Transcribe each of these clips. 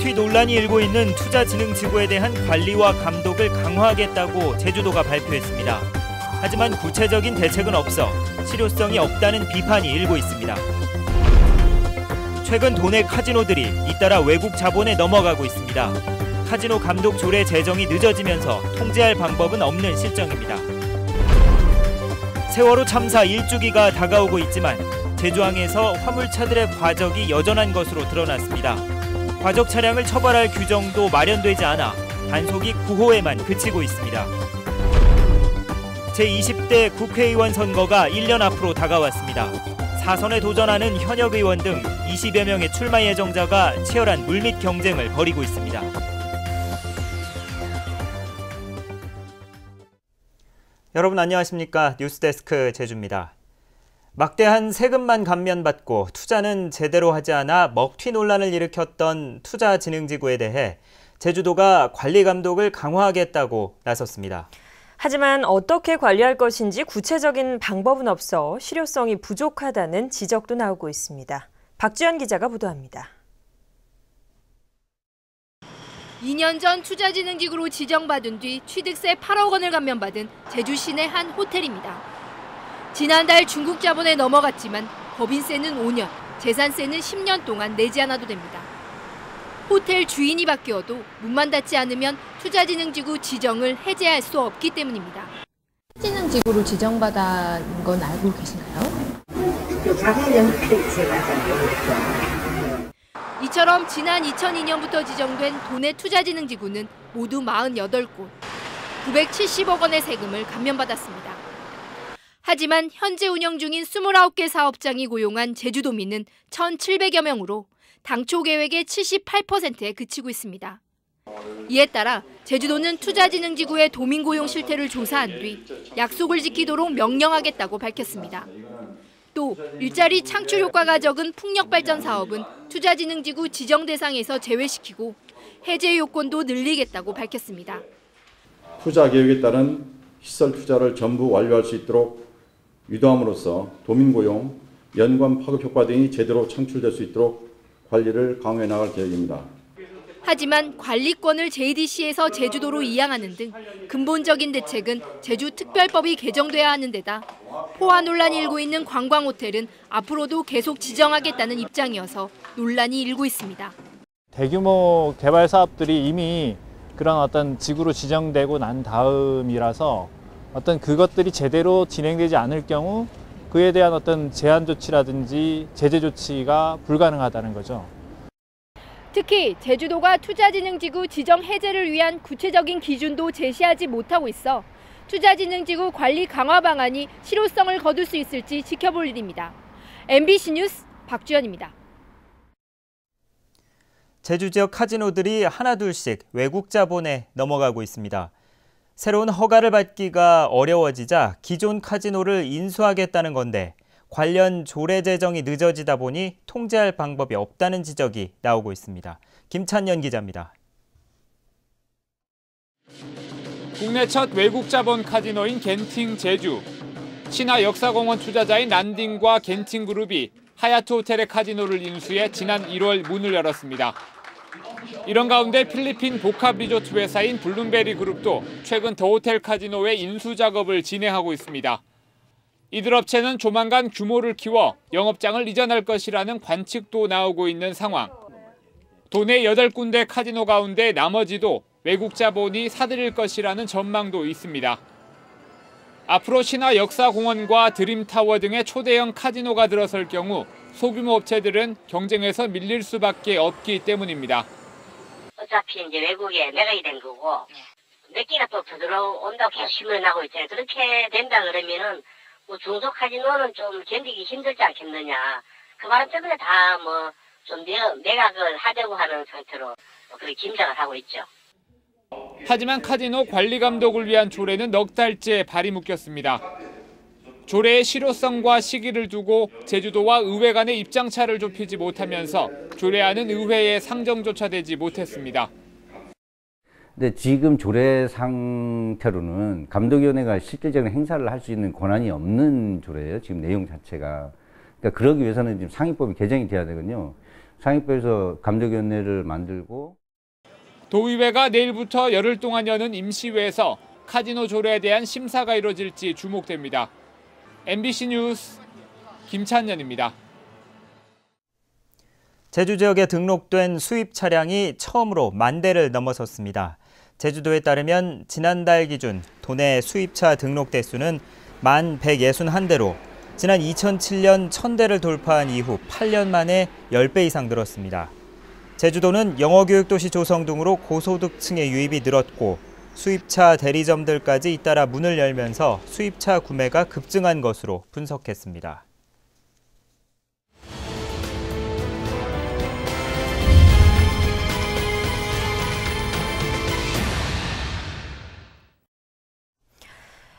먹튀 논란이 일고 있는 투자진흥지구에 대한 관리와 감독을 강화하겠다고 제주도가 발표했습니다. 하지만 구체적인 대책은 없어 실효성이 없다는 비판이 일고 있습니다. 최근 도내 카지노들이 잇따라 외국 자본에 넘어가고 있습니다. 카지노 감독 조례 제정이 늦어지면서 통제할 방법은 없는 실정입니다. 세월호 참사 1주기가 다가오고 있지만 제주항에서 화물차들의 과적이 여전한 것으로 드러났습니다. 과적 차량을 처벌할 규정도 마련되지 않아 단속이 구호에만 그치고 있습니다. 제20대 국회의원 선거가 1년 앞으로 다가왔습니다. 4선에 도전하는 현역 의원 등 20여 명의 출마 예정자가 치열한 물밑 경쟁을 벌이고 있습니다. 여러분 안녕하십니까? 뉴스데스크 제주입니다. 막대한 세금만 감면받고 투자는 제대로 하지 않아 먹튀 논란을 일으켰던 투자진흥지구에 대해 제주도가 관리 감독을 강화하겠다고 나섰습니다. 하지만 어떻게 관리할 것인지 구체적인 방법은 없어 실효성이 부족하다는 지적도 나오고 있습니다. 박지연 기자가 보도합니다. 2년 전 투자진흥지구로 지정받은 뒤 취득세 8억 원을 감면받은 제주 시내 한 호텔입니다. 지난달 중국 자본에 넘어갔지만 법인세는 5년, 재산세는 10년 동안 내지 않아도 됩니다. 호텔 주인이 바뀌어도 문만 닫지 않으면 투자진흥지구 지정을 해제할 수 없기 때문입니다. 투자진흥지구로 지정받은 건 알고 계시나요? 이처럼 지난 2002년부터 지정된 도내 투자진흥지구는 모두 48곳, 970억 원의 세금을 감면받았습니다. 하지만 현재 운영 중인 29개 사업장이 고용한 제주도민은 1,700여 명으로 당초 계획의 78%에 그치고 있습니다. 이에 따라 제주도는 투자진흥지구의 도민 고용 실태를 조사한 뒤 약속을 지키도록 명령하겠다고 밝혔습니다. 또 일자리 창출 효과가 적은 풍력발전 사업은 투자진흥지구 지정 대상에서 제외시키고 해제 요건도 늘리겠다고 밝혔습니다. 투자 계획에 따른 시설 투자를 전부 완료할 수 있도록 유도함으로써 도민 고용, 연관 파급 효과 등이 제대로 창출될 수 있도록 관리를 강화해 나갈 계획입니다. 하지만 관리권을 JDC에서 제주도로 이양하는 등 근본적인 대책은 제주특별법이 개정돼야 하는 데다 포화 논란이 일고 있는 관광호텔은 앞으로도 계속 지정하겠다는 입장이어서 논란이 일고 있습니다. 대규모 개발 사업들이 이미 그런 어떤 지구로 지정되고 난 다음이라서 어떤 그것들이 제대로 진행되지 않을 경우 그에 대한 어떤 제한 조치라든지 제재 조치가 불가능하다는 거죠. 특히 제주도가 투자진흥지구 지정 해제를 위한 구체적인 기준도 제시하지 못하고 있어 투자진흥지구 관리 강화 방안이 실효성을 거둘 수 있을지 지켜볼 일입니다. MBC 뉴스 박주연입니다. 제주 지역 카지노들이 하나둘씩 외국 자본에 넘어가고 있습니다. 새로운 허가를 받기가 어려워지자 기존 카지노를 인수하겠다는 건데 관련 조례 제정이 늦어지다 보니 통제할 방법이 없다는 지적이 나오고 있습니다. 김찬연 기자입니다. 국내 첫 외국 자본 카지노인 겐팅 제주. 신화 역사공원 투자자인 란딩과 겐팅 그룹이 하얏트 호텔의 카지노를 인수해 지난 1월 문을 열었습니다. 이런 가운데 필리핀 복합 리조트 회사인 블룸베리 그룹도 최근 더 호텔 카지노의 인수 작업을 진행하고 있습니다. 이들 업체는 조만간 규모를 키워 영업장을 이전할 것이라는 관측도 나오고 있는 상황. 도내 8군데 카지노 가운데 나머지도 외국 자본이 사들일 것이라는 전망도 있습니다. 앞으로 신화 역사공원과 드림타워 등의 초대형 카지노가 들어설 경우 소규모 업체들은 경쟁에서 밀릴 수밖에 없기 때문입니다. 어차피 이제 외국에 매각이 된 거고 몇 개가 또 더 들어온다고 계속 신문이 나고 있잖아요. 그렇게 된다 그러면은 뭐 중소 카지노는 좀 견디기 힘들지 않겠느냐. 그 바람 때문에 다 뭐 좀 매각을 하려고 하는 상태로 그렇게 짐작을 하고 있죠. 하지만 카지노 관리 감독을 위한 조례는 넉 달째 발이 묶였습니다. 조례의 실효성과 시기를 두고 제주도와 의회 간의 입장차를 좁히지 못하면서 조례안은 의회에 상정조차 되지 못했습니다. 근데 지금 조례 상태로는 감독위원회가 실질적인 행사를 할 수 있는 권한이 없는 조례예요. 지금 내용 자체가. 그러니까 그러기 위해서는 지금 상위법이 개정이 돼야 되거든요. 상위부에서 감독위원회를 만들고 도의회가 내일부터 열흘 동안 여는 임시회에서 카지노 조례에 대한 심사가 이뤄질지 주목됩니다. MBC 뉴스 김찬년입니다. 제주 지역에 등록된 수입 차량이 처음으로 10,000대를 넘어섰습니다. 제주도에 따르면 지난달 기준 도내 수입차 등록 대수는 1161대로 지난 2007년 1,000대를 돌파한 이후 8년 만에 10배 이상 늘었습니다. 제주도는 영어교육도시 조성 등으로 고소득층의 유입이 늘었고 수입차 대리점들까지 잇따라 문을 열면서 수입차 구매가 급증한 것으로 분석했습니다.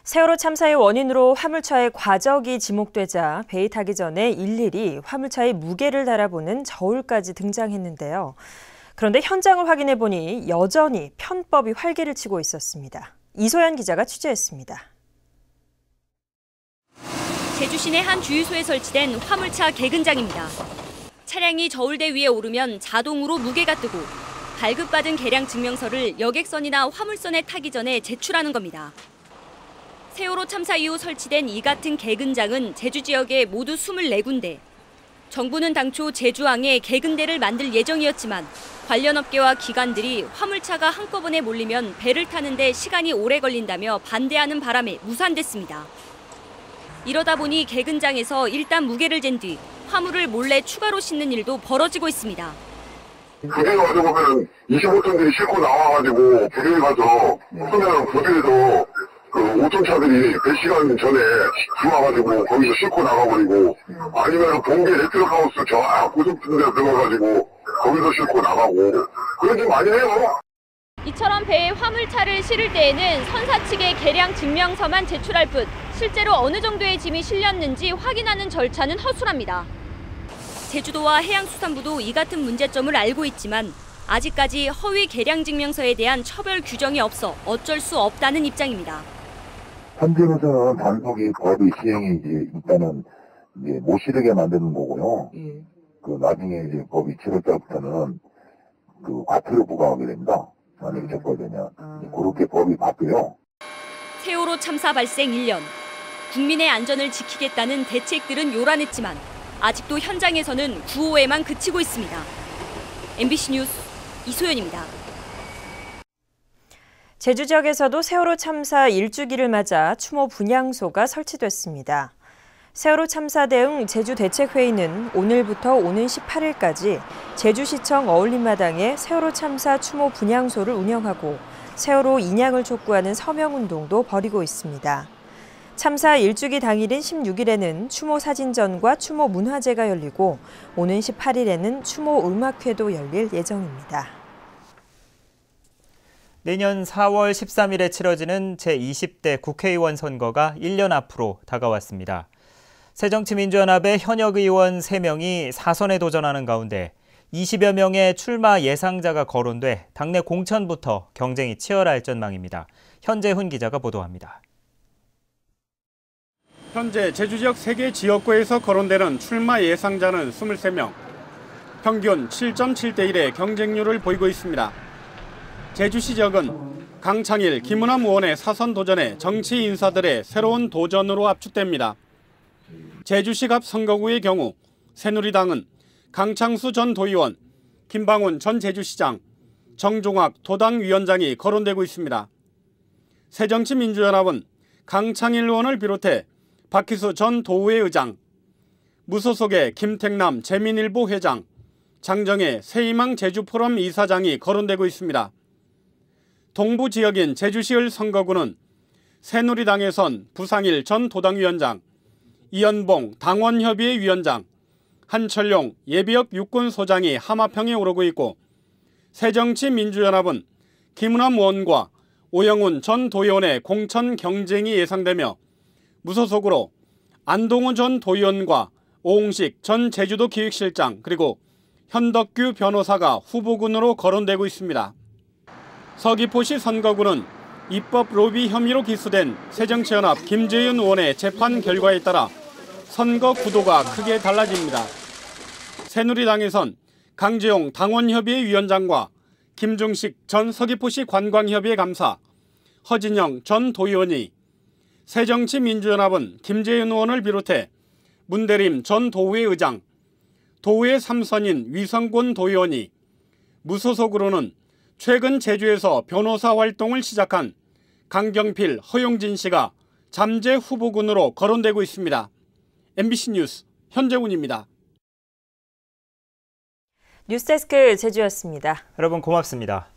세월호 참사의 원인으로 화물차의 과적이 지목되자 배에 타기 전에 일일이 화물차의 무게를 달아보는 저울까지 등장했는데요. 그런데 현장을 확인해 보니 여전히 편법이 활개를 치고 있었습니다. 이소연 기자가 취재했습니다. 제주 시내 한 주유소에 설치된 화물차 개근장입니다. 차량이 저울대 위에 오르면 자동으로 무게가 뜨고 발급받은 계량 증명서를 여객선이나 화물선에 타기 전에 제출하는 겁니다. 세월호 참사 이후 설치된 이 같은 개근장은 제주 지역에 모두 24군데. 정부는 당초 제주항에 개근대를 만들 예정이었지만 관련 업계와 기관들이 화물차가 한꺼번에 몰리면 배를 타는데 시간이 오래 걸린다며 반대하는 바람에 무산됐습니다. 이러다 보니 개근장에서 일단 무게를 잰 뒤 화물을 몰래 추가로 싣는 일도 벌어지고 있습니다. 부대에 가서 보면 25톤들이 싣고 나와가지고 부대에 가서 그러면 부대에서 그 5톤 차들이 100시간 전에 들어와가지고 거기서 싣고 나가버리고 아니면 동계 레트로하우스 저 고속진대 들어가가지고 거기서 싣고 나가고 그런 좀 많이 해요. 이처럼 배에 화물차를 실을 때에는 선사 측에 계량 증명서만 제출할 뿐 실제로 어느 정도의 짐이 실렸는지 확인하는 절차는 허술합니다. 제주도와 해양수산부도 이 같은 문제점을 알고 있지만 아직까지 허위 계량 증명서에 대한 처벌 규정이 없어 어쩔 수 없다는 입장입니다. 현재로서는 단속이 법이 시행이 일단은 못 실르게 만드는 거고요. 그 나중에 법이 7월달부터는 그 과태료 부과하게 됩니다. 만약에 적발되면 그렇게 법이 바뀌어요. 세월호 참사 발생 1년. 국민의 안전을 지키겠다는 대책들은 요란했지만 아직도 현장에서는 구호에만 그치고 있습니다. MBC 뉴스 이소연입니다. 제주 지역에서도 세월호 참사 1주기를 맞아 추모 분향소가 설치됐습니다. 세월호 참사 대응 제주대책회의는 오늘부터 오는 18일까지 제주시청 어울림마당에 세월호 참사 추모 분향소를 운영하고 세월호 인양을 촉구하는 서명운동도 벌이고 있습니다. 참사 1주기 당일인 16일에는 추모 사진전과 추모 문화제가 열리고 오는 18일에는 추모 음악회도 열릴 예정입니다. 내년 4월 13일에 치러지는 제20대 국회의원 선거가 1년 앞으로 다가왔습니다. 새정치민주연합의 현역 의원 3명이 사선에 도전하는 가운데 20여 명의 출마 예상자가 거론돼 당내 공천부터 경쟁이 치열할 전망입니다. 현재훈 기자가 보도합니다. 현재 제주 지역 3개 지역구에서 거론되는 출마 예상자는 23명. 평균 7.7대 1의 경쟁률을 보이고 있습니다. 제주시 지역은 강창일, 김은함 의원의 사선 도전에 정치 인사들의 새로운 도전으로 압축됩니다. 제주시갑 선거구의 경우 새누리당은 강창수 전 도의원, 김방훈 전 제주시장, 정종학 도당위원장이 거론되고 있습니다. 새정치민주연합은 강창일 의원을 비롯해 박희수 전 도의회 의장, 무소속의 김택남 재민일보 회장, 장정혜 새희망 제주포럼 이사장이 거론되고 있습니다. 동부 지역인 제주시을 선거구는 새누리당에선 부상일 전 도당위원장, 이연봉 당원협의회 위원장, 한철용 예비역 육군소장이 하마평에 오르고 있고 새정치민주연합은 김은함 의원과 오영훈 전 도의원의 공천 경쟁이 예상되며 무소속으로 안동우 전 도의원과 오홍식 전 제주도 기획실장 그리고 현덕규 변호사가 후보군으로 거론되고 있습니다. 서귀포시 선거구는 입법 로비 혐의로 기소된 새정치연합 김재윤 의원의 재판 결과에 따라 선거 구도가 크게 달라집니다. 새누리당에선 강재용 당원협의회 위원장과 김중식 전 서귀포시 관광협의회 감사, 허진영 전 도의원이, 새정치민주연합은 김재현 의원을 비롯해 문대림 전 도의회 의장, 도의회 3선인 위성곤 도의원이, 무소속으로는 최근 제주에서 변호사 활동을 시작한 강경필, 허용진 씨가 잠재 후보군으로 거론되고 있습니다. MBC 뉴스 현재훈입니다. 뉴스데스크 제주였습니다. 여러분 고맙습니다.